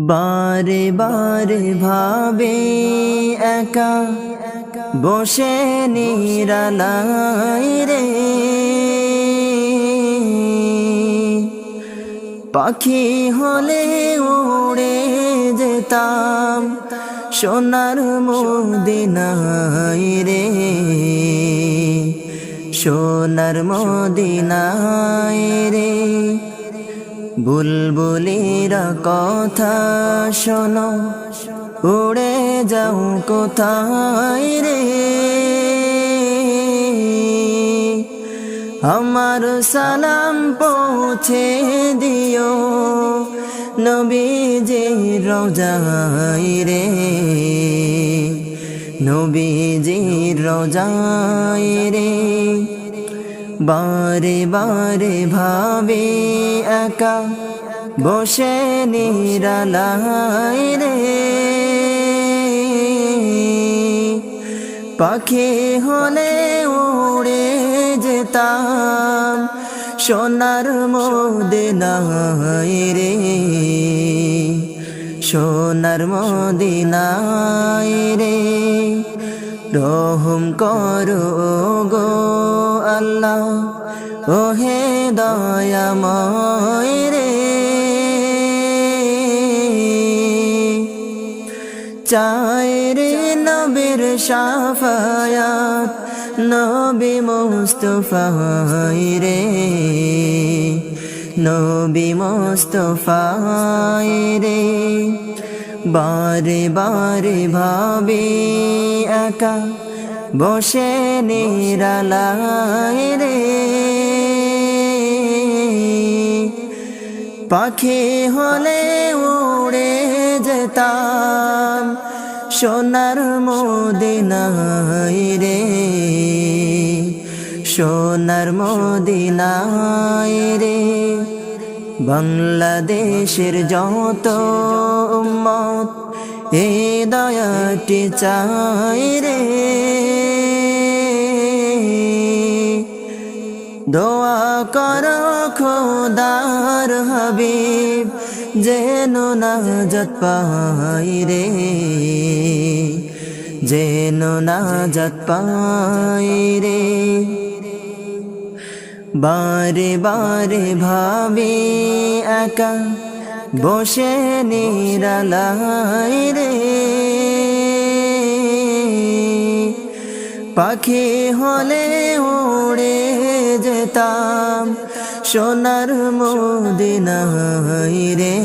বারে বারে ভাবে একা বসে নিরালাই রে, পাখি হলে উড়ে যেতাম সোনার মদিনায় রে, সোনার মদিনায় রে। বুলবুলিরা কথা শোনো, উড়ে যাও কোথায় রে, আমার সালাম পৌঁছে দিও নবীজির রওজায় রে, নবীজির রওজায় রে। বারে বারে ভাবে একা বসে নিরালাই রে, পাখি হলে উড়ে যেতাম সোনার মদিনায় রে, সোনার মদিনায় রে। রহম করো গো আল্লাহ, ওহে দয়াময় রে, চাই রে নবীর শাফায়াত, নবী মুস্তাফায় রে, নবী মুস্তাফায় রে। বারে বারে ভাবে একা বসে নিরালাই রে, পাখি হলে উড়ে যেতাম সোনার মদিনায় রে, সোনার মদিনায় রে। বাংলাদেশের যত উম্মত এই দয়াটি চাই রে, দোয়া করো খোদার হাবিব যেন নাজাত পাই রে, যেন নাজাত পাই রে। বারে বারে ভাবি একা বসে নিরালাই রে, পাখি হলে উড়ে যেতাম সোনার মদিনায় রে।